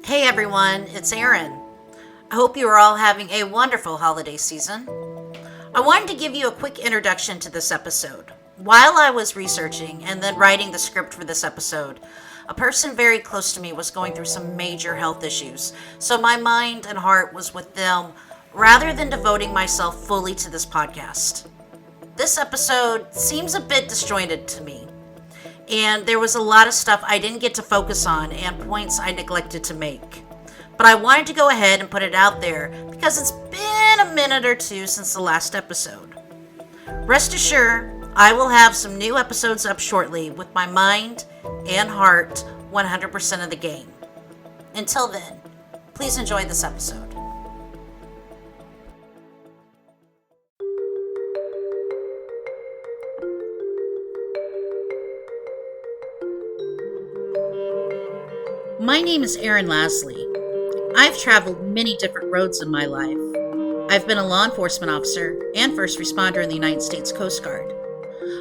Hey everyone, it's Erin. I hope you are all having a wonderful holiday season. I wanted to give you a quick introduction to this episode. While I was researching and then writing the script for this episode, a person very close to me was going through some major health issues, so my mind and heart was with them rather than devoting myself fully to this podcast. This episode seems a bit disjointed to me, and there was a lot of stuff I didn't get to focus on and points I neglected to make. But I wanted to go ahead and put it out there because it's been a minute or two since the last episode. Rest assured, I will have some new episodes up shortly with my mind and heart 100% of the game. Until then, please enjoy this episode. My name is Erin Lasley. I've traveled many different roads in my life. I've been a law enforcement officer and first responder in the United States Coast Guard.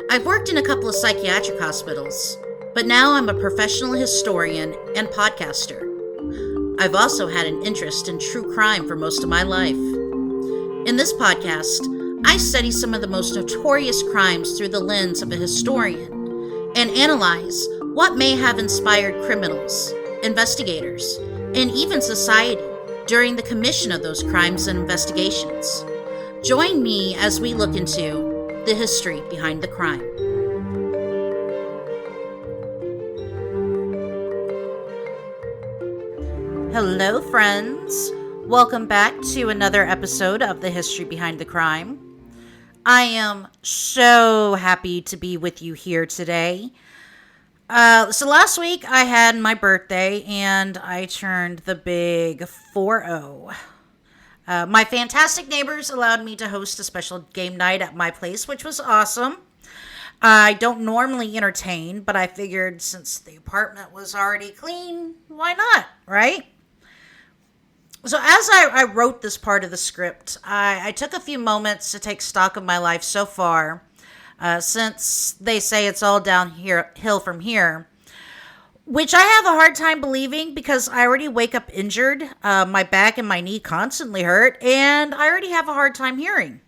I've worked in a couple of psychiatric hospitals, but now I'm a professional historian and podcaster. I've also had an interest in true crime for most of my life. In this podcast, I study some of the most notorious crimes through the lens of a historian and analyze what may have inspired criminals, investigators, and even society during the commission of those crimes and investigations. Join me as we look into the history behind the crime. Hello, friends. Welcome back to another episode of The History Behind the Crime. I am so happy to be with you here today. So last week I had my birthday and I turned the big 4-0. My fantastic neighbors allowed me to host a special game night at my place, which was awesome. I don't normally entertain, but I figured since the apartment was already clean, why not, right? So as I wrote this part of the script, I took a few moments to take stock of my life so far. Since they say it's all downhill from here, which I have a hard time believing because I already wake up injured, my back and my knee constantly hurt, and I already have a hard time hearing.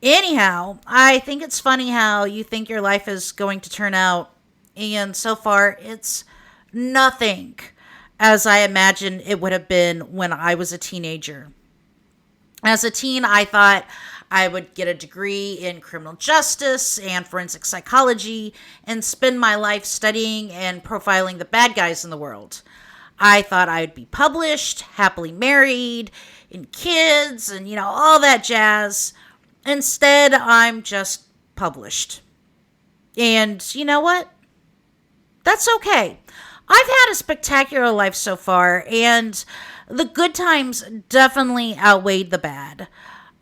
Anyhow, I think it's funny how you think your life is going to turn out, and so far it's nothing as I imagined it would have been when I was a teenager. As a teen, I thought I would get a degree in criminal justice and forensic psychology and spend my life studying and profiling the bad guys in the world. I thought I'd be published, happily married, and kids, and all that jazz. Instead, I'm just published. And you know what? That's okay. I've had a spectacular life so far, and the good times definitely outweighed the bad.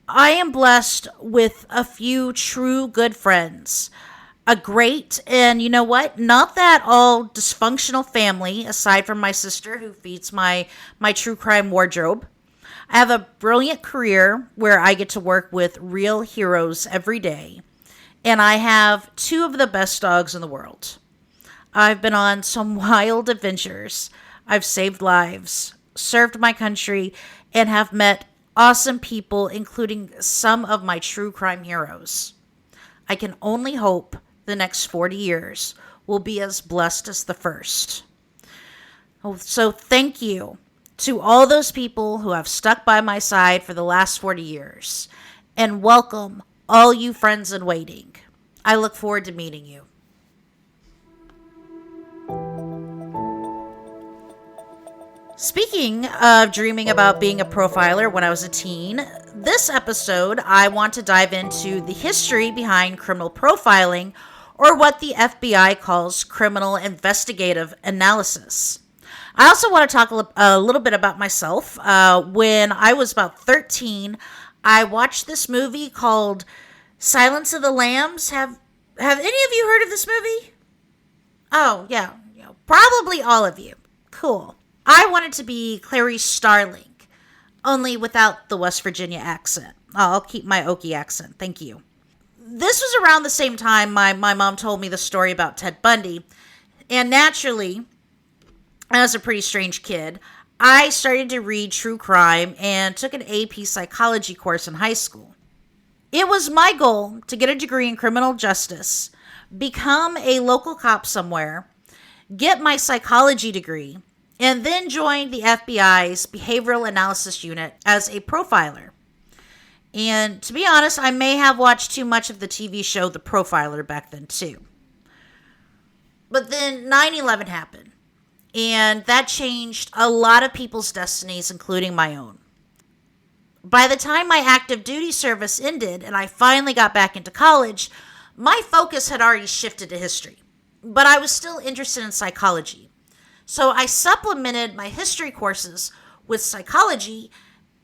I am blessed with a few true good friends, a great, and not that all dysfunctional family, aside from my sister who feeds my true crime wardrobe. I have a brilliant career where I get to work with real heroes every day, and I have two of the best dogs in the world. I've been on some wild adventures. I've saved lives, served my country, and have met awesome people, including some of my true crime heroes. I can only hope the next 40 years will be as blessed as the first. So thank you to all those people who have stuck by my side for the last 40 years. And welcome all you friends in waiting. I look forward to meeting you. Speaking of dreaming about being a profiler when I was a teen, this episode I want to dive into the history behind criminal profiling, or what the FBI calls criminal investigative analysis. I also want to talk a little bit about myself. When I was about 13, I watched this movie called Silence of the Lambs. Have any of you heard of this movie? Oh, yeah, probably all of you. Cool. I wanted to be Clarice Starling, only without the West Virginia accent. I'll keep my Okie accent, thank you. This was around the same time my mom told me the story about Ted Bundy, and naturally, as a pretty strange kid, I started to read true crime and took an AP psychology course in high school. It was my goal to get a degree in criminal justice, become a local cop somewhere, get my psychology degree, and then join the FBI's Behavioral Analysis Unit as a profiler. And to be honest, I may have watched too much of the TV show The Profiler back then too. But then 9/11 happened, and that changed a lot of people's destinies, including my own. By the time my active duty service ended and I finally got back into college, my focus had already shifted to history. But I was still interested in psychology. So I supplemented my history courses with psychology,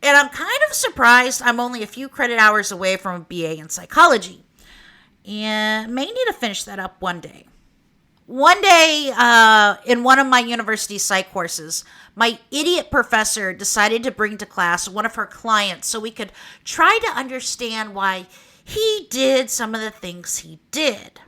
and I'm kind of surprised I'm only a few credit hours away from a BA in psychology. And may need to finish that up one day. One day, in one of my university psych courses, my idiot professor decided to bring to class one of her clients so we could try to understand why he did some of the things he did.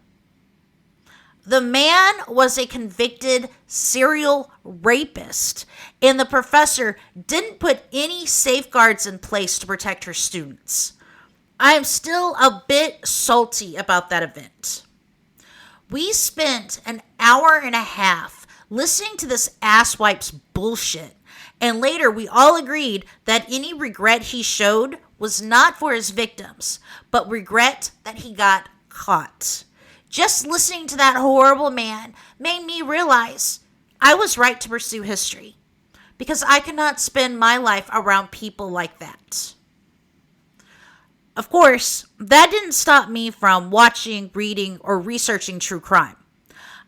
The man was a convicted serial rapist, and the professor didn't put any safeguards in place to protect her students. I am still a bit salty about that event. We spent an hour and a half listening to this asswipe's bullshit, and later we all agreed that any regret he showed was not for his victims, but regret that he got caught. Just listening to that horrible man made me realize I was right to pursue history, because I cannot spend my life around people like that. Of course, that didn't stop me from watching, reading, or researching true crime.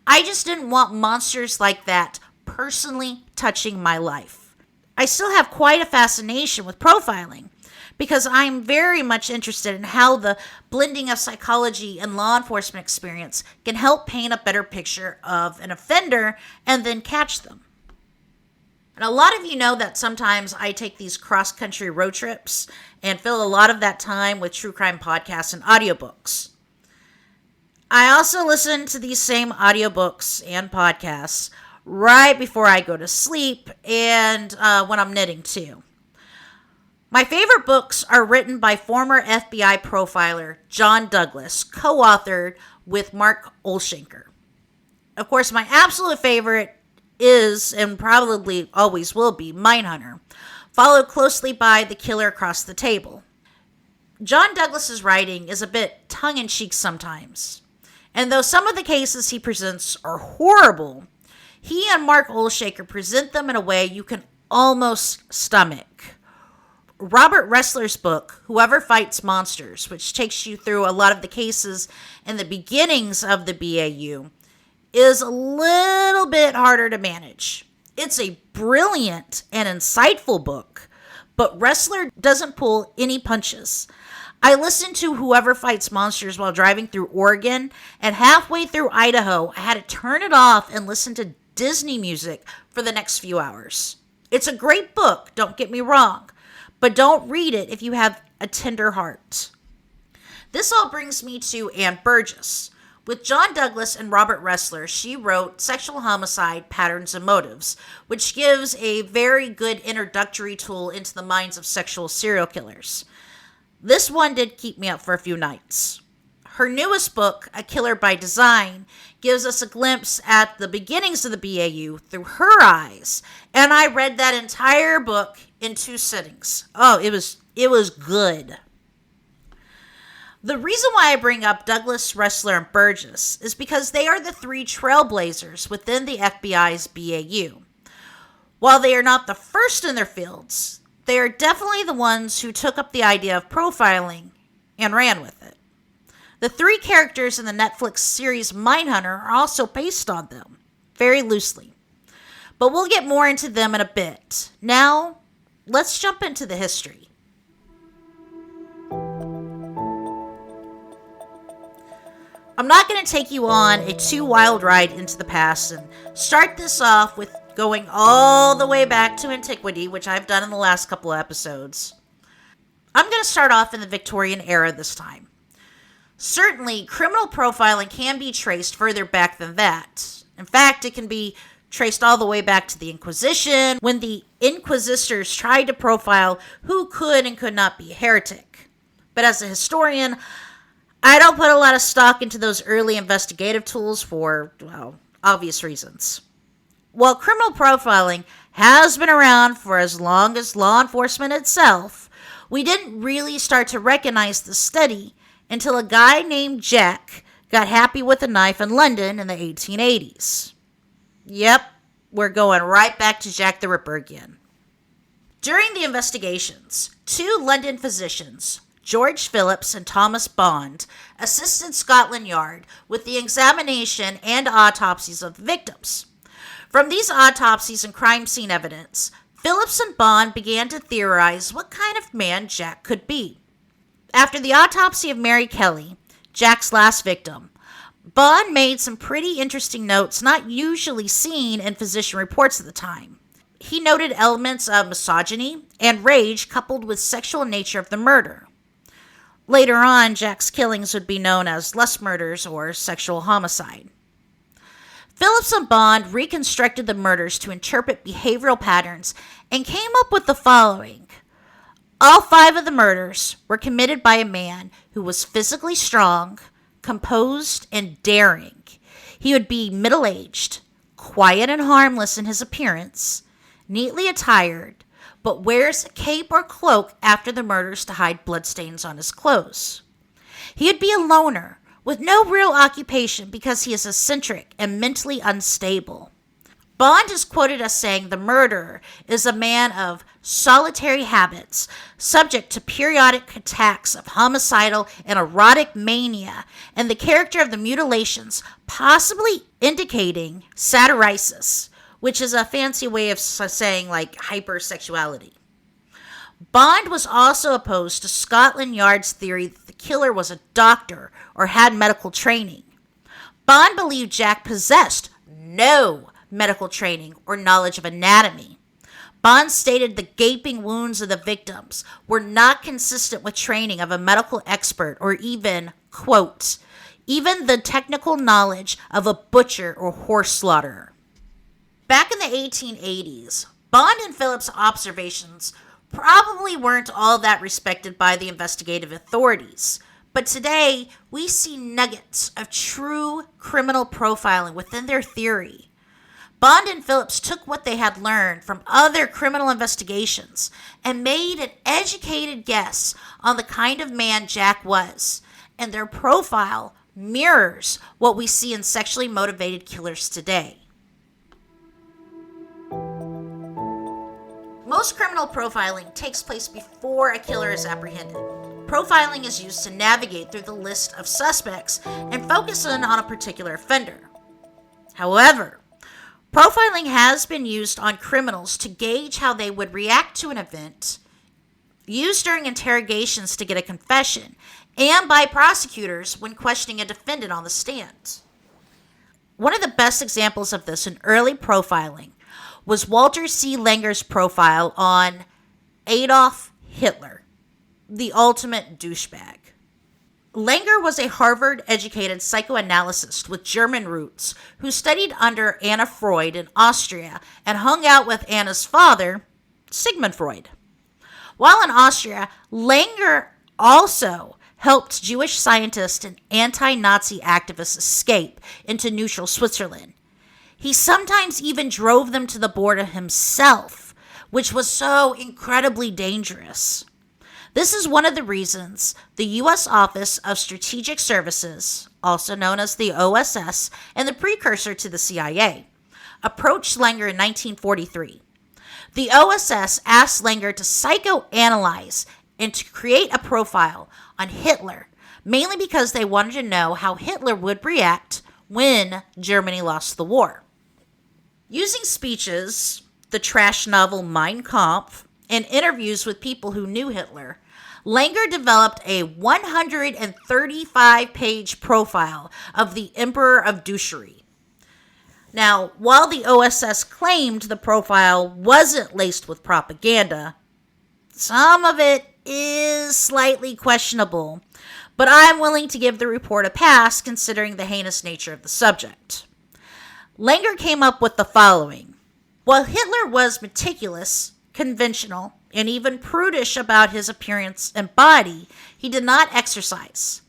I just didn't want monsters like that personally touching my life. I still have quite a fascination with profiling because I'm very much interested in how the blending of psychology and law enforcement experience can help paint a better picture of an offender and then catch them. And a lot of you know that sometimes I take these cross-country road trips and fill a lot of that time with true crime podcasts and audiobooks. I also listen to these same audiobooks and podcasts right before I go to sleep and when I'm knitting too. My favorite books are written by former FBI profiler John Douglas, co-authored with Mark Olshaker. Of course, my absolute favorite is, and probably always will be, Mindhunter, followed closely by The Killer Across the Table. John Douglas's writing is a bit tongue-in-cheek sometimes, and though some of the cases he presents are horrible, he and Mark Olshaker present them in a way you can almost stomach. Robert Ressler's book, Whoever Fights Monsters, which takes you through a lot of the cases and the beginnings of the BAU, is a little bit harder to manage. It's a brilliant and insightful book, but Ressler doesn't pull any punches. I listened to Whoever Fights Monsters while driving through Oregon, and halfway through Idaho, I had to turn it off and listen to Disney music for the next few hours. It's a great book, don't get me wrong, but don't read it if you have a tender heart. This all brings me to Ann Burgess. With John Douglas and Robert Ressler, she wrote Sexual Homicide, Patterns and Motives, which gives a very good introductory tool into the minds of sexual serial killers. This one did keep me up for a few nights. Her newest book, A Killer by Design, gives us a glimpse at the beginnings of the BAU through her eyes, and I read that entire book in 2 sittings. Oh, it was good. The reason why I bring up Douglas, Ressler, and Burgess is because they are the 3 trailblazers within the FBI's BAU. While they are not the first in their fields, they are definitely the ones who took up the idea of profiling and ran with it. The 3 characters in the Netflix series Mindhunter are also based on them, very loosely. But we'll get more into them in a bit. Now, let's jump into the history. I'm not going to take you on a too wild ride into the past and start this off with going all the way back to antiquity, which I've done in the last couple of episodes. I'm going to start off in the Victorian era this time. Certainly, criminal profiling can be traced further back than that. In fact, it can be traced all the way back to the Inquisition, when the Inquisitors tried to profile who could and could not be a heretic. But as a historian, I don't put a lot of stock into those early investigative tools for, well, obvious reasons. While criminal profiling has been around for as long as law enforcement itself, we didn't really start to recognize the study until a guy named Jack got happy with a knife in London in the 1880s. Yep, we're going right back to Jack the Ripper again. During the investigations, 2 London physicians, George Phillips and Thomas Bond, assisted Scotland Yard with the examination and autopsies of the victims. From these autopsies and crime scene evidence, Phillips and Bond began to theorize what kind of man Jack could be. After the autopsy of Mary Kelly, Jack's last victim, Bond made some pretty interesting notes not usually seen in physician reports at the time. He noted elements of misogyny and rage coupled with sexual nature of the murder. Later on, Jack's killings would be known as lust murders or sexual homicide. Phillips and Bond reconstructed the murders to interpret behavioral patterns and came up with the following. All 5 of the murders were committed by a man who was physically strong, composed, and daring. He would be middle-aged, quiet and harmless in his appearance, neatly attired, but wears a cape or cloak after the murders to hide bloodstains on his clothes. He would be a loner, with no real occupation because he is eccentric and mentally unstable. Bond is quoted as saying the murderer is a man of solitary habits, subject to periodic attacks of homicidal and erotic mania, and the character of the mutilations possibly indicating satyrisis, which is a fancy way of saying like hypersexuality. Bond was also opposed to Scotland Yard's theory that the killer was a doctor or had medical training. Bond believed Jack possessed no medical training or knowledge of anatomy. Bond stated the gaping wounds of the victims were not consistent with training of a medical expert or even, quote, even the technical knowledge of a butcher or horse slaughterer. Back in the 1880s, Bond and Phillips' observations probably weren't all that respected by the investigative authorities, but today we see nuggets of true criminal profiling within their theory. Bond and Phillips took what they had learned from other criminal investigations and made an educated guess on the kind of man Jack was, and their profile mirrors what we see in sexually motivated killers today. Most criminal profiling takes place before a killer is apprehended. Profiling is used to navigate through the list of suspects and focus in on a particular offender. However, profiling has been used on criminals to gauge how they would react to an event, used during interrogations to get a confession, and by prosecutors when questioning a defendant on the stand. One of the best examples of this in early profiling was Walter C. Langer's profile on Adolf Hitler, the ultimate douchebag. Langer was a Harvard-educated psychoanalyst with German roots who studied under Anna Freud in Austria and hung out with Anna's father, Sigmund Freud. While in Austria, Langer also helped Jewish scientists and anti-Nazi activists escape into neutral Switzerland. He sometimes even drove them to the border himself, which was so incredibly dangerous. This is one of the reasons the U.S. Office of Strategic Services, also known as the OSS and the precursor to the CIA, approached Langer in 1943. The OSS asked Langer to psychoanalyze and to create a profile on Hitler, mainly because they wanted to know how Hitler would react when Germany lost the war. Using speeches, the trash novel Mein Kampf, and interviews with people who knew Hitler, Langer developed a 135-page profile of the Emperor of Douchery. Now, while the OSS claimed the profile wasn't laced with propaganda, some of it is slightly questionable, but I'm willing to give the report a pass considering the heinous nature of the subject. Langer came up with the following. While Hitler was meticulous, conventional, and even prudish about his appearance and body, he did not exercise.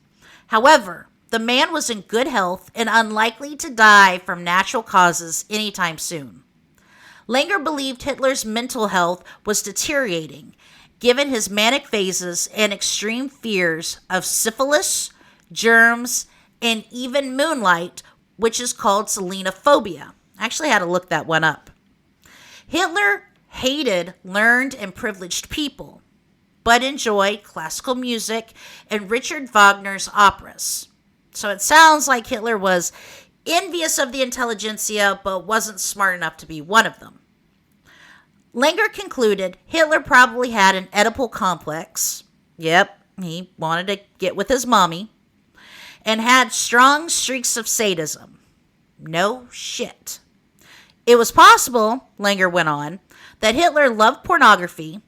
However, the man was in good health and unlikely to die from natural causes anytime soon. Langer believed Hitler's mental health was deteriorating, given his manic phases and extreme fears of syphilis, germs, and even moonlight, which is called selenophobia. I actually had to look that one up. Hitler hated learned and privileged people, but enjoyed classical music and Richard Wagner's operas. So it sounds like Hitler was envious of the intelligentsia, but wasn't smart enough to be one of them. Langer concluded Hitler probably had an Oedipal complex. Yep, he wanted to get with his mommy. And had strong streaks of sadism. No shit. It was possible, Langer went on, that Hitler loved pornography,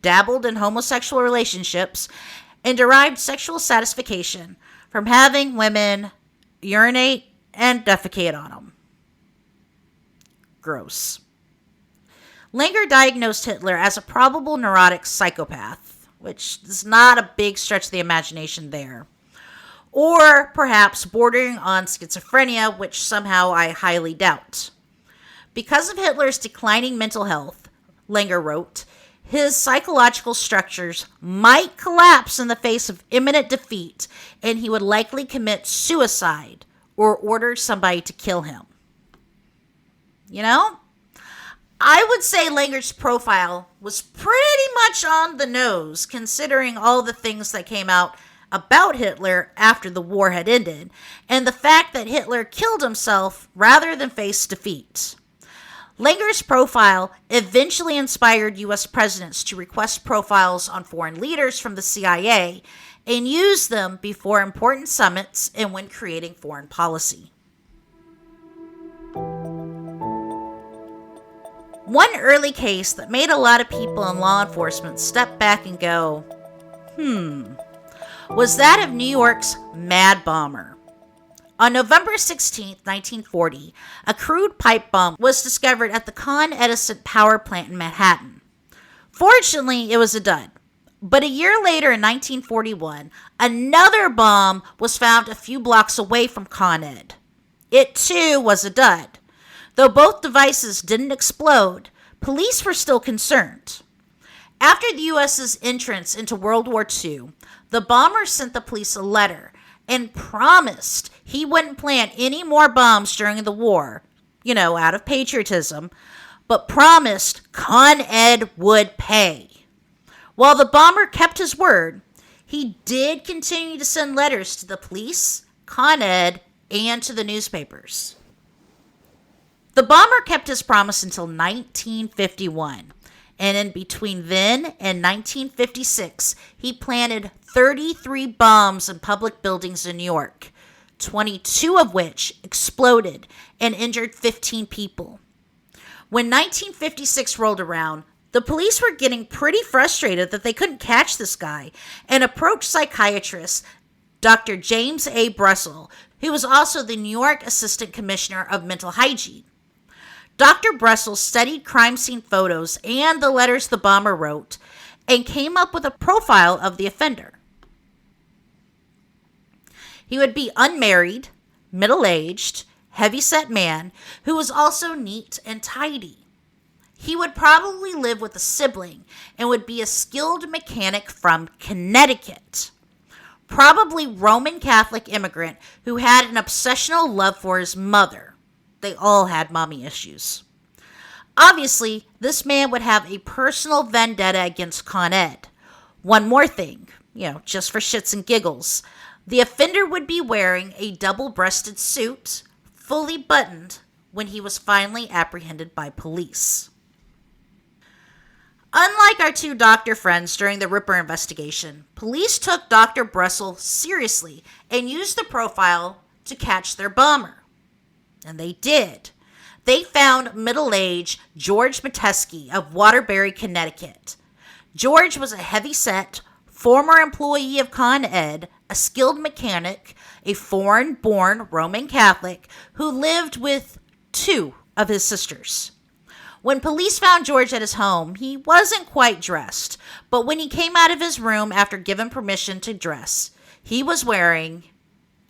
dabbled in homosexual relationships, and derived sexual satisfaction from having women urinate and defecate on him. Gross. Langer diagnosed Hitler as a probable neurotic psychopath, which is not a big stretch of the imagination there. Or perhaps bordering on schizophrenia, which somehow I highly doubt. Because of Hitler's declining mental health, Langer wrote, his psychological structures might collapse in the face of imminent defeat, and he would likely commit suicide or order somebody to kill him. You know? I would say Langer's profile was pretty much on the nose, considering all the things that came out about Hitler after the war had ended, and the fact that Hitler killed himself rather than face defeat. Langer's profile eventually inspired U.S. presidents to request profiles on foreign leaders from the CIA and use them before important summits and when creating foreign policy. One early case that made a lot of people in law enforcement step back and go, was that of New York's Mad Bomber. On November 16, 1940, a crude pipe bomb was discovered at the Con Edison power plant in Manhattan. Fortunately, it was a dud. But a year later in 1941, another bomb was found a few blocks away from Con Ed. It too was a dud. Though both devices didn't explode, police were still concerned. After the U.S.'s entrance into World War II, the bomber sent the police a letter and promised he wouldn't plant any more bombs during the war, out of patriotism, but promised Con Ed would pay. While the bomber kept his word, he did continue to send letters to the police, Con Ed, and to the newspapers. The bomber kept his promise until 1951, and in between then and 1956, he planted 33 bombs in public buildings in New York, 22 of which exploded and injured 15 people. When 1956 rolled around, the police were getting pretty frustrated that they couldn't catch this guy and approached psychiatrist Dr. James A. Brussel, who was also the New York Assistant Commissioner of Mental Hygiene. Dr. Brussel studied crime scene photos and the letters the bomber wrote and came up with a profile of the offender. He would be unmarried, middle-aged, heavy-set man who was also neat and tidy. He would probably live with a sibling and would be a skilled mechanic from Connecticut. Probably Roman Catholic immigrant who had an obsessional love for his mother. They all had mommy issues. Obviously, this man would have a personal vendetta against Con Ed. One more thing, just for shits and giggles. The offender would be wearing a double-breasted suit, fully buttoned, when he was finally apprehended by police. Unlike our two doctor friends during the Ripper investigation, police took Dr. Brussel seriously and used the profile to catch their bomber. And they did. They found middle-aged George Metesky of Waterbury, Connecticut. George was a heavy-set, former employee of Con Ed, a skilled mechanic, a foreign-born Roman Catholic who lived with two of his sisters. When police found George at his home, he wasn't quite dressed, but when he came out of his room after given permission to dress, he was wearing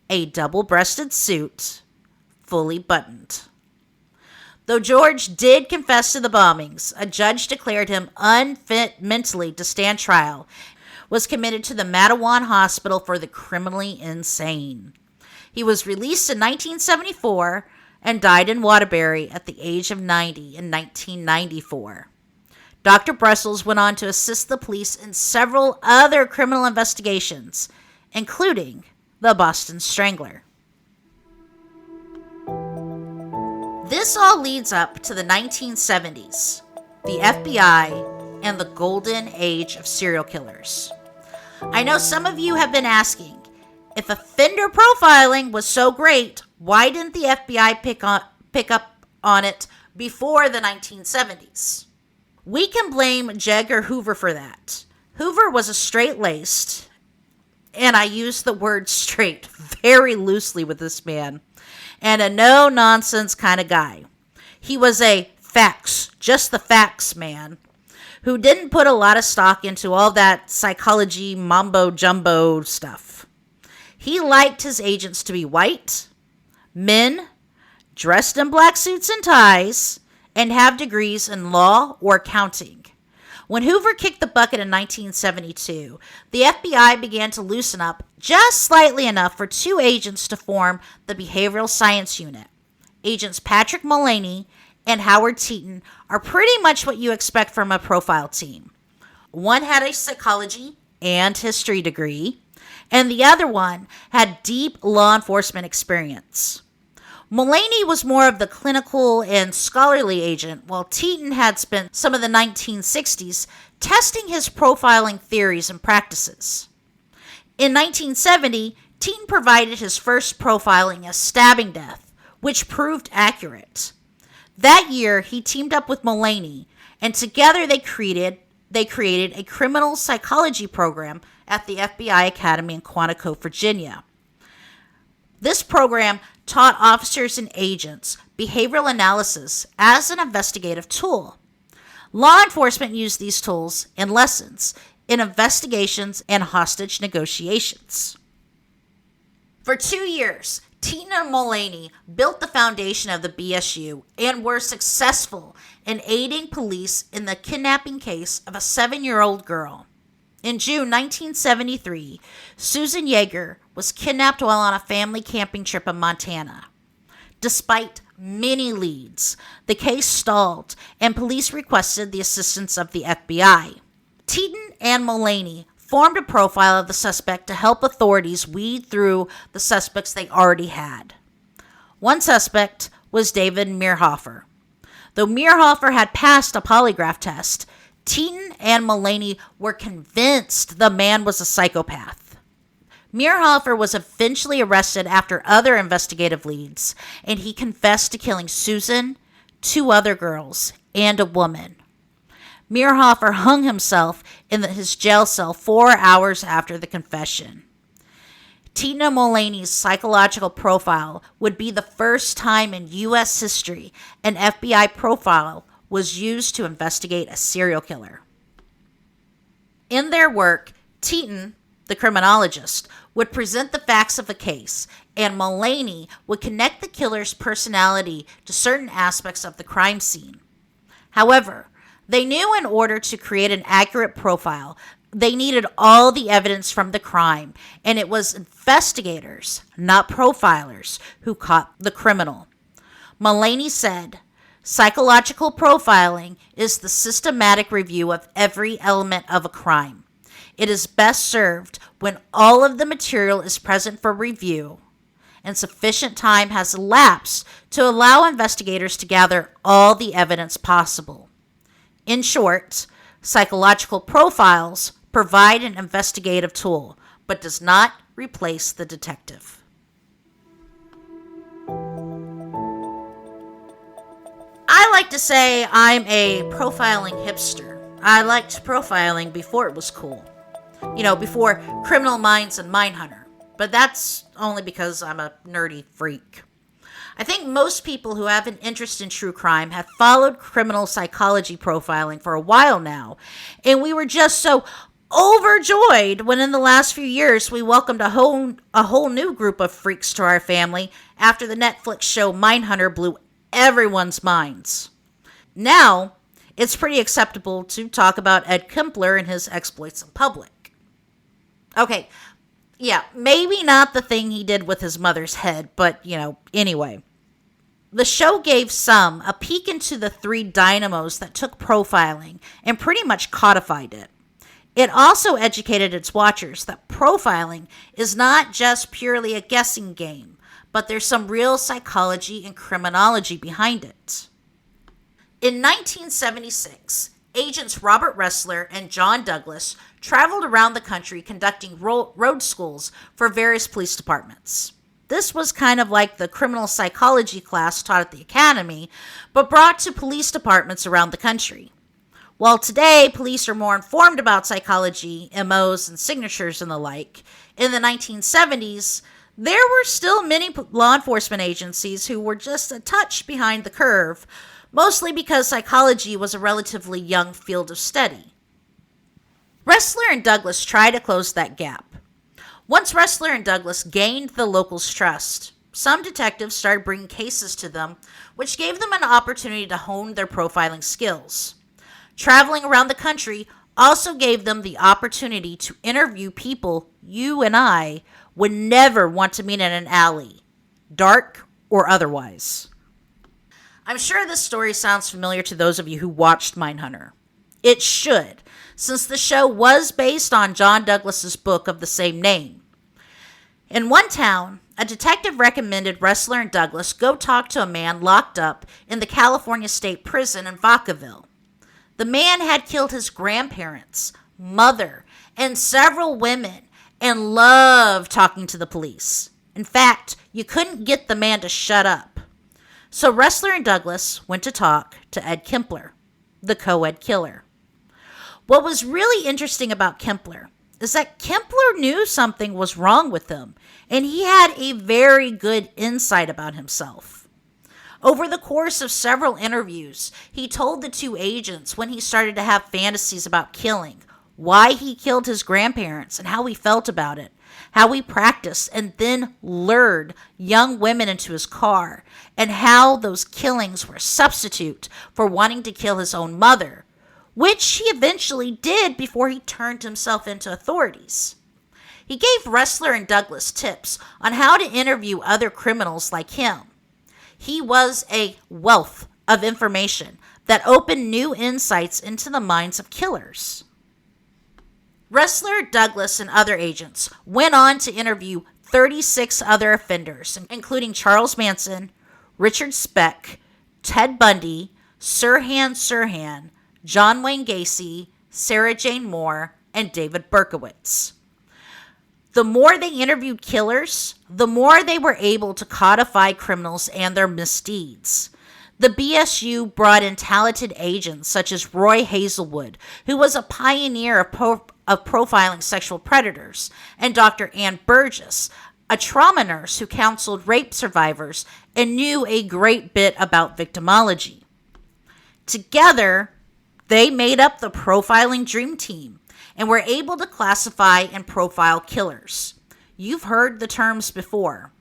a double-breasted suit, fully buttoned. Though George did confess to the bombings, a judge declared him unfit mentally to stand trial, was committed to the Mattawan Hospital for the Criminally Insane. He was released in 1974 and died in Waterbury at the age of 90 in 1994. Dr. Brussels went on to assist the police in several other criminal investigations, including the Boston Strangler. This all leads up to the 1970s, the FBI, and the golden age of serial killers. I know some of you have been asking, if offender profiling was so great, why didn't the FBI pick up on it before the 1970s? We can blame J. Edgar Hoover for that. Hoover was a straight-laced, and I use the word straight very loosely with this man, and a no-nonsense kind of guy. He was a facts, just the facts man, who didn't put a lot of stock into all that psychology mumbo-jumbo stuff. He liked his agents to be white, men, dressed in black suits and ties, and have degrees in law or accounting. When Hoover kicked the bucket in 1972, the FBI began to loosen up just slightly enough for two agents to form the Behavioral Science Unit. Agents Patrick Mullaney and Howard Teeton are pretty much what you expect from a profile team. One had a psychology and history degree, and the other one had deep law enforcement experience. Mullaney was more of the clinical and scholarly agent, while Teeton had spent some of the 1960s testing his profiling theories and practices. In 1970, Teeton provided his first profiling as stabbing death, which proved accurate. That year, he teamed up with Mullaney, and together they created a criminal psychology program at the FBI Academy in Quantico, Virginia. This program taught officers and agents behavioral analysis as an investigative tool. Law enforcement used these tools in lessons in investigations and hostage negotiations. For 2 years, Teeton and Mullaney built the foundation of the BSU and were successful in aiding police in the kidnapping case of a 7-year-old girl. In June 1973, Susan Yeager was kidnapped while on a family camping trip in Montana. Despite many leads, the case stalled and police requested the assistance of the FBI. Teeton and Mullaney formed a profile of the suspect to help authorities weed through the suspects they already had. One suspect was David Meerhofer. Though Meerhofer had passed a polygraph test, Teeton and Mullaney were convinced the man was a psychopath. Meerhofer was eventually arrested after other investigative leads, and he confessed to killing Susan, 2 other girls, and a woman. Meerhofer hung himself in his jail cell 4 hours after the confession. Teeton and Mullaney's psychological profile would be the first time in U.S. history an FBI profile was used to investigate a serial killer. In their work, Teeton, the criminologist, would present the facts of the case, and Mullaney would connect the killer's personality to certain aspects of the crime scene. However, they knew in order to create an accurate profile, they needed all the evidence from the crime, and it was investigators, not profilers, who caught the criminal. Mullaney said, "Psychological profiling is the systematic review of every element of a crime. It is best served when all of the material is present for review and sufficient time has elapsed to allow investigators to gather all the evidence possible. In short, psychological profiles provide an investigative tool, but does not replace the detective." I like to say I'm a profiling hipster. I liked profiling before it was cool. Before Criminal Minds and Mindhunter. But that's only because I'm a nerdy freak. I think most people who have an interest in true crime have followed criminal psychology profiling for a while now, and we were just so overjoyed when in the last few years we welcomed a whole new group of freaks to our family after the Netflix show Mindhunter blew everyone's minds. Now, it's pretty acceptable to talk about Ed Kempler and his exploits in public. Okay, yeah, maybe not the thing he did with his mother's head, but, anyway. The show gave some a peek into the three dynamos that took profiling and pretty much codified it. It also educated its watchers that profiling is not just purely a guessing game, but there's some real psychology and criminology behind it. In 1976, agents Robert Ressler and John Douglas traveled around the country conducting road schools for various police departments. This was kind of like the criminal psychology class taught at the academy, but brought to police departments around the country. While today police are more informed about psychology, MOs, and signatures and the like, in the 1970s, there were still many law enforcement agencies who were just a touch behind the curve, mostly because psychology was a relatively young field of study. Ressler and Douglas tried to close that gap. Once Ressler and Douglas gained the locals' trust, some detectives started bringing cases to them, which gave them an opportunity to hone their profiling skills. Traveling around the country also gave them the opportunity to interview people you and I would never want to meet in an alley, dark or otherwise. I'm sure this story sounds familiar to those of you who watched Mindhunter. It should, since the show was based on John Douglas's book of the same name. In one town, a detective recommended Ressler and Douglas go talk to a man locked up in the California State Prison in Vacaville. The man had killed his grandparents, mother, and several women, and loved talking to the police. In fact, you couldn't get the man to shut up. So Ressler and Douglas went to talk to Ed Kempler, the co-ed killer. What was really interesting about Kempler is that Kempler knew something was wrong with him, and he had a very good insight about himself. Over the course of several interviews, he told the two agents when he started to have fantasies about killing, why he killed his grandparents and how he felt about it, how he practiced and then lured young women into his car, and how those killings were a substitute for wanting to kill his own mother, which he eventually did before he turned himself into authorities. He gave Ressler and Douglas tips on how to interview other criminals like him. He was a wealth of information that opened new insights into the minds of killers. Ressler, Douglas, and other agents went on to interview 36 other offenders, including Charles Manson, Richard Speck, Ted Bundy, Sirhan Sirhan, John Wayne Gacy, Sarah Jane Moore, and David Berkowitz. The more they interviewed killers, the more they were able to codify criminals and their misdeeds. The BSU brought in talented agents such as Roy Hazelwood, who was a pioneer of profiling sexual predators, and Dr. Ann Burgess, a trauma nurse who counseled rape survivors and knew a great bit about victimology. Together, they made up the profiling dream team and were able to classify and profile killers. You've heard the terms before: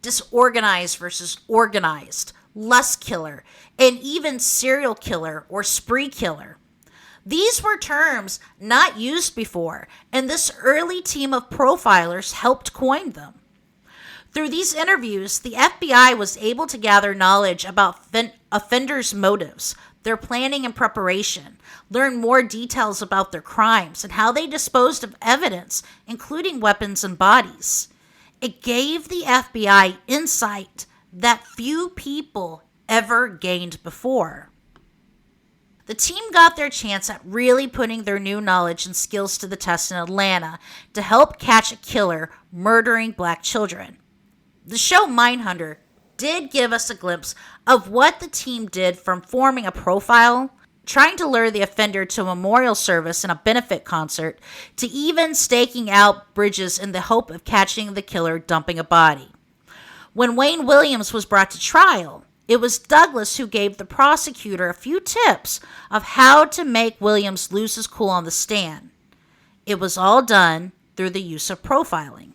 disorganized versus organized, lust killer, and even serial killer or spree killer. These were terms not used before, and this early team of profilers helped coin them. Through these interviews, the FBI was able to gather knowledge about offenders' motives, their planning and preparation, learn more details about their crimes and how they disposed of evidence, including weapons and bodies. It gave the FBI insight that few people ever gained before. The team got their chance at really putting their new knowledge and skills to the test in Atlanta to help catch a killer murdering black children. The show Mindhunter did give us a glimpse of what the team did, from forming a profile, trying to lure the offender to a memorial service and a benefit concert, to even staking out bridges in the hope of catching the killer dumping a body. When Wayne Williams was brought to trial, it was Douglas who gave the prosecutor a few tips of how to make Williams lose his cool on the stand. It was all done through the use of profiling.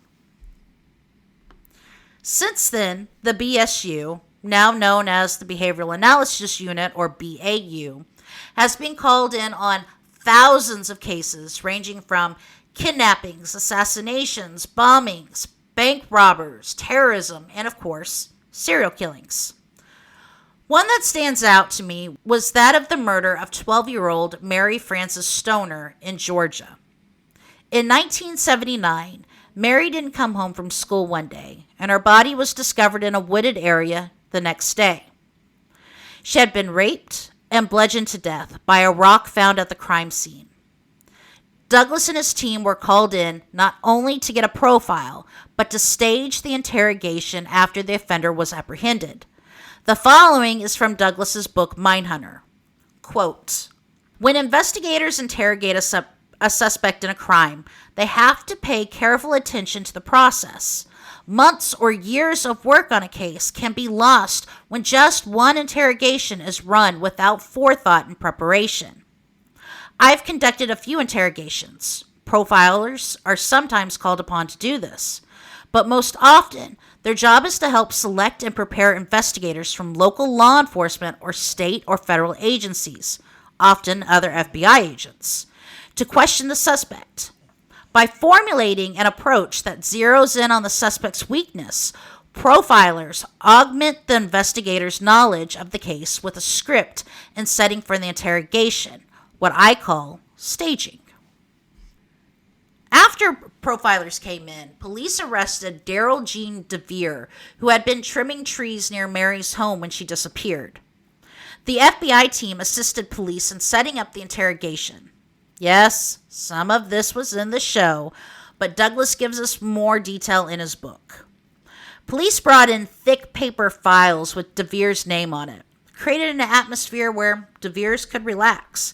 Since then, the BSU, now known as the Behavioral Analysis Unit, or BAU, has been called in on thousands of cases ranging from kidnappings, assassinations, bombings, bank robbers, terrorism, and of course, serial killings. One that stands out to me was that of the murder of 12-year-old Mary Frances Stoner in Georgia. In 1979, Mary didn't come home from school one day, and her body was discovered in a wooded area the next day. She had been raped and bludgeoned to death by a rock found at the crime scene. Douglas and his team were called in not only to get a profile, but to stage the interrogation after the offender was apprehended. The following is from Douglas's book, Mindhunter. Quote, "When investigators interrogate a suspect in a crime, they have to pay careful attention to the process. Months or years of work on a case can be lost when just one interrogation is run without forethought and preparation. I've conducted a few interrogations. Profilers are sometimes called upon to do this, but most often their job is to help select and prepare investigators from local law enforcement or state or federal agencies, often other FBI agents, to question the suspect. By formulating an approach that zeroes in on the suspect's weakness, profilers augment the investigator's knowledge of the case with a script and setting for the interrogation, what I call staging. After profilers came in, police arrested Daryl Jean DeVere, who had been trimming trees near Mary's home when she disappeared. The FBI team assisted police in setting up the interrogation. Yes, some of this was in the show, but Douglas gives us more detail in his book. Police brought in thick paper files with DeVere's name on it, created an atmosphere where DeVere's could relax,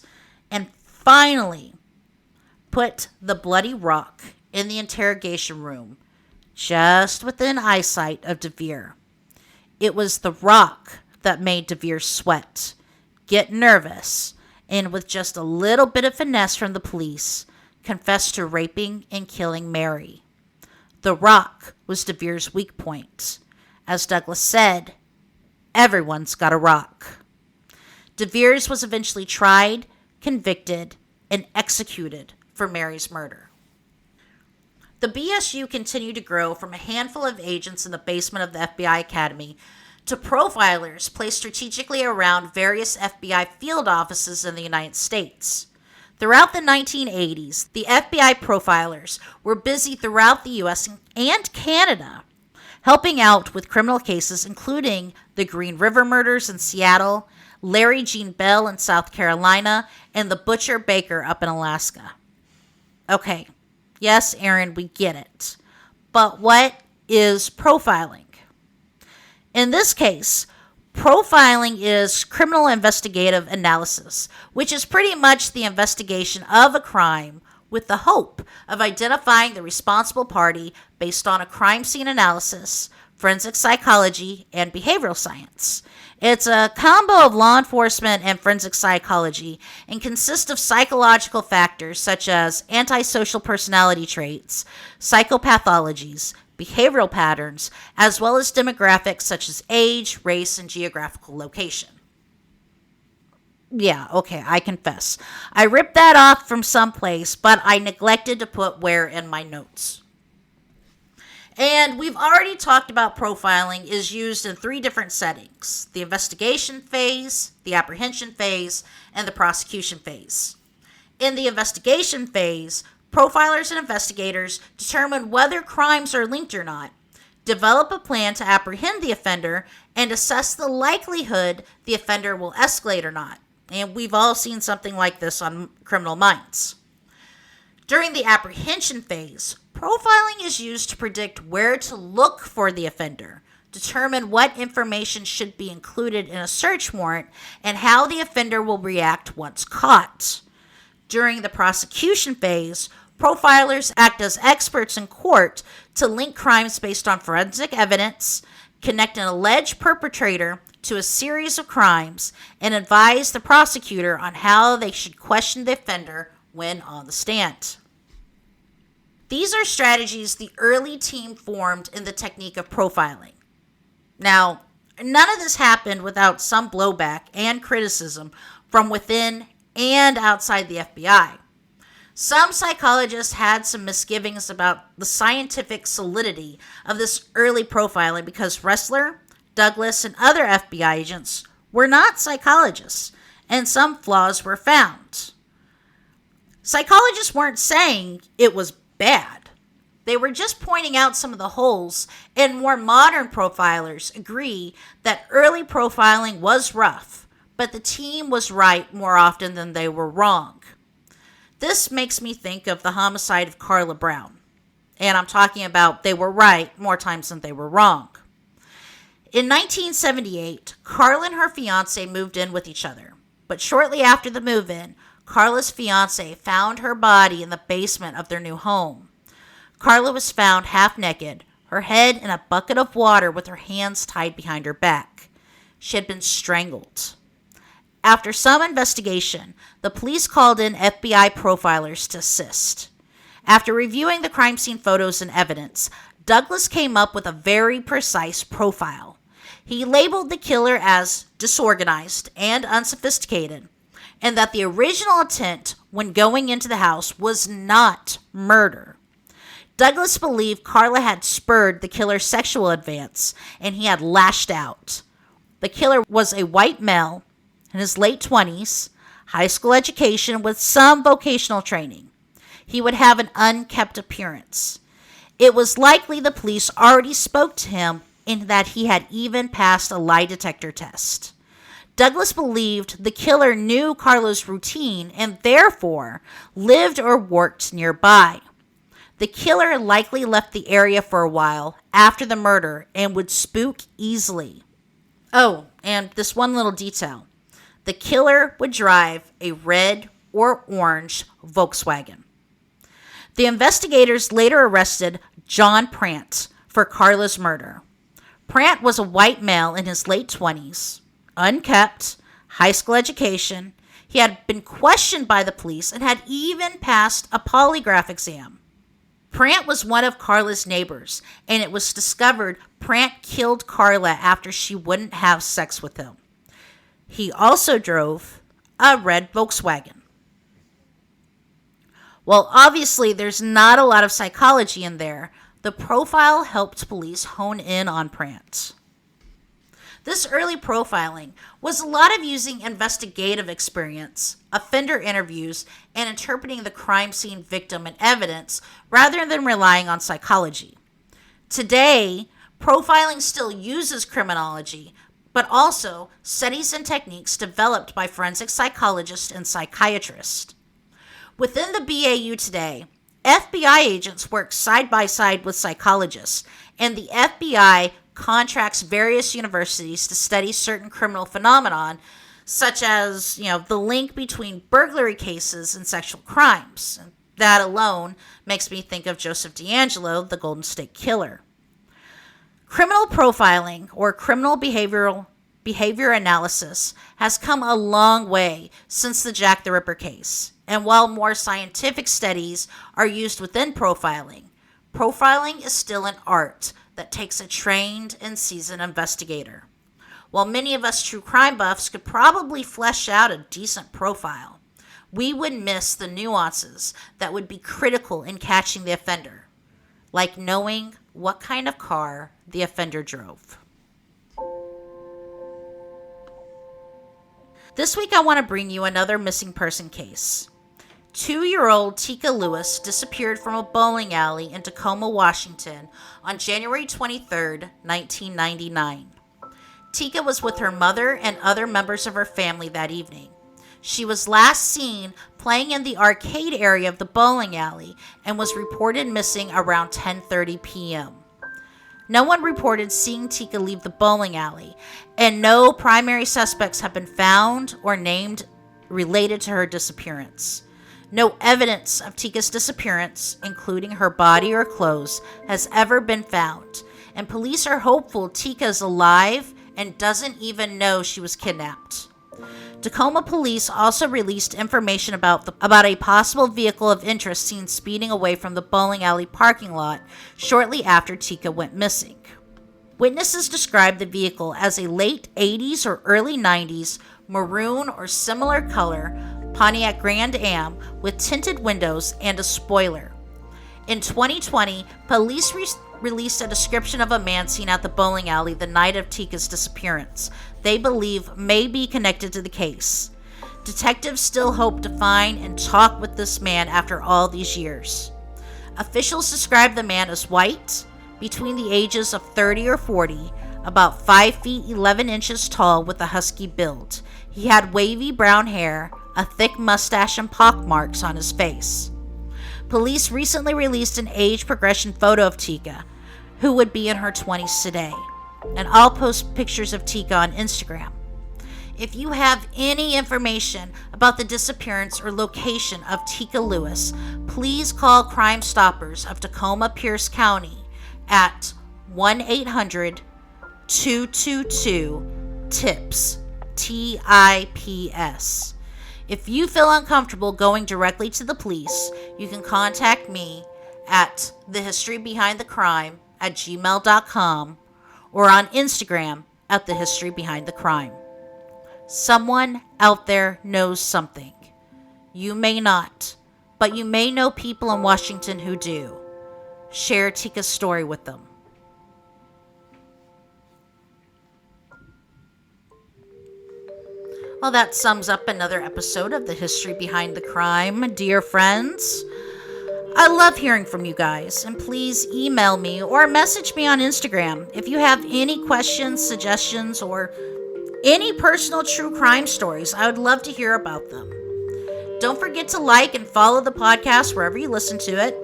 and finally put the bloody rock in the interrogation room, just within eyesight of DeVere. It was the rock that made DeVere sweat, get nervous, and with just a little bit of finesse from the police, confessed to raping and killing Mary. The rock was DeVere's weak point. As Douglas said, everyone's got a rock. DeVere's was eventually tried, convicted, and executed for Mary's murder. The BSU continued to grow from a handful of agents in the basement of the FBI Academy to profilers placed strategically around various FBI field offices in the United States. Throughout the 1980s, the FBI profilers were busy throughout the U.S. and Canada, helping out with criminal cases including the Green River murders in Seattle, Larry Gene Bell in South Carolina, and the Butcher Baker up in Alaska. Okay, yes, Erin, we get it. But what is profiling? In this case, profiling is criminal investigative analysis, which is pretty much the investigation of a crime with the hope of identifying the responsible party based on a crime scene analysis, forensic psychology, and behavioral science. It's a combo of law enforcement and forensic psychology and consists of psychological factors such as antisocial personality traits, psychopathologies, behavioral patterns, as well as demographics such as age, race, and geographical location. Yeah, okay, I confess. I ripped that off from someplace, but I neglected to put where in my notes. And we've already talked about profiling is used in 3 different settings: the investigation phase, the apprehension phase, and the prosecution phase. In the investigation phase, profilers and investigators determine whether crimes are linked or not, develop a plan to apprehend the offender, and assess the likelihood the offender will escalate or not. And we've all seen something like this on Criminal Minds. During the apprehension phase, profiling is used to predict where to look for the offender, determine what information should be included in a search warrant, and how the offender will react once caught. During the prosecution phase, profilers act as experts in court to link crimes based on forensic evidence, connect an alleged perpetrator to a series of crimes, and advise the prosecutor on how they should question the offender when on the stand. These are strategies the early team formed in the technique of profiling. Now, none of this happened without some blowback and criticism from within and outside the FBI. Some psychologists had some misgivings about the scientific solidity of this early profiling because Ressler, Douglas, and other FBI agents were not psychologists, and some flaws were found. Psychologists weren't saying it was bad. They were just pointing out some of the holes, and more modern profilers agree that early profiling was rough, but the team was right more often than they were wrong. This makes me think of the homicide of Carla Brown, and I'm talking about they were right more times than they were wrong. In 1978, Carla and her fiancé moved in with each other, but shortly after the move-in, Carla's fiancé found her body in the basement of their new home. Carla was found half naked, her head in a bucket of water with her hands tied behind her back. She had been strangled. After some investigation, the police called in FBI profilers to assist. After reviewing the crime scene photos and evidence, Douglas came up with a very precise profile. He labeled the killer as disorganized and unsophisticated, and that the original intent when going into the house was not murder. Douglas believed Carla had spurred the killer's sexual advance, and he had lashed out. The killer was a white male in his late 20s, high school education with some vocational training. He would have an unkempt appearance. It was likely the police already spoke to him in that he had even passed a lie detector test. Douglas believed the killer knew Carla's routine and therefore lived or worked nearby. The killer likely left the area for a while after the murder and would spook easily. Oh, and this one little detail. The killer would drive a red or orange Volkswagen. The investigators later arrested John Prant for Carla's murder. Prant was a white male in his late 20s, unkept, high school education. He had been questioned by the police and had even passed a polygraph exam. Prant was one of Carla's neighbors, and it was discovered Prant killed Carla after she wouldn't have sex with him. He also drove a red Volkswagen. While obviously there's not a lot of psychology in there, the profile helped police hone in on Prant. This early profiling was a lot of using investigative experience, offender interviews, and interpreting the crime scene victim and evidence rather than relying on psychology. Today, profiling still uses criminology, but also studies and techniques developed by forensic psychologists and psychiatrists. Within the BAU today, FBI agents work side by side with psychologists, and the FBI contracts various universities to study certain criminal phenomenon, such as, the link between burglary cases and sexual crimes. That alone makes me think of Joseph DeAngelo, the Golden State Killer. Criminal profiling, or criminal behavior analysis, has come a long way since the Jack the Ripper case. And while more scientific studies are used within profiling, profiling is still an art that takes a trained and seasoned investigator. While many of us true crime buffs could probably flesh out a decent profile, we would miss the nuances that would be critical in catching the offender, like knowing what kind of car the offender drove. This week I want to bring you another missing person case. 2-year-old Tika Lewis disappeared from a bowling alley in Tacoma, Washington on January 23, 1999. Tika was with her mother and other members of her family that evening. She was last seen playing in the arcade area of the bowling alley and was reported missing around 10:30 p.m. No one reported seeing Tika leave the bowling alley, and no primary suspects have been found or named related to her disappearance. No evidence of Tika's disappearance, including her body or clothes, has ever been found, and police are hopeful Tika is alive and doesn't even know she was kidnapped. Tacoma police also released information about a possible vehicle of interest seen speeding away from the bowling alley parking lot shortly after Tika went missing. Witnesses described the vehicle as a late 80s or early 90s maroon or similar color Pontiac Grand Am with tinted windows and a spoiler. In 2020, police released a description of a man seen at the bowling alley the night of Tika's disappearance they believe may be connected to the case. Detectives still hope to find and talk with this man after all these years. Officials describe the man as white, between the ages of 30 or 40, about 5 feet 11 inches tall with a husky build. He had wavy brown hair, a thick mustache, and pockmarks on his face. Police recently released an age progression photo of Tika, who would be in her 20s today. And I'll post pictures of Tika on Instagram. If you have any information about the disappearance or location of Tika Lewis, please call Crime Stoppers of Tacoma Pierce County at 1-800-222-TIPS, TIPS. If you feel uncomfortable going directly to the police, you can contact me at thehistorybehindthecrime@gmail.com or on Instagram at thehistorybehindthecrime. Someone out there knows something. You may not, but you may know people in Washington who do. Share Tika's story with them. Well, that sums up another episode of The History Behind the Crime. Dear friends, I love hearing from you guys, and please email me or message me on Instagram if you have any questions, suggestions, or any personal true crime stories. I would love to hear about them. Don't forget to like and follow the podcast wherever you listen to it,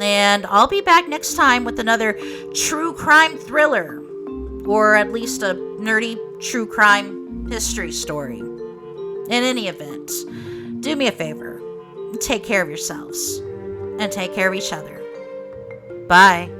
and I'll be back next time with another true crime thriller, or at least a nerdy true crime history story. In any event, do me a favor, take care of yourselves, and take care of each other. Bye.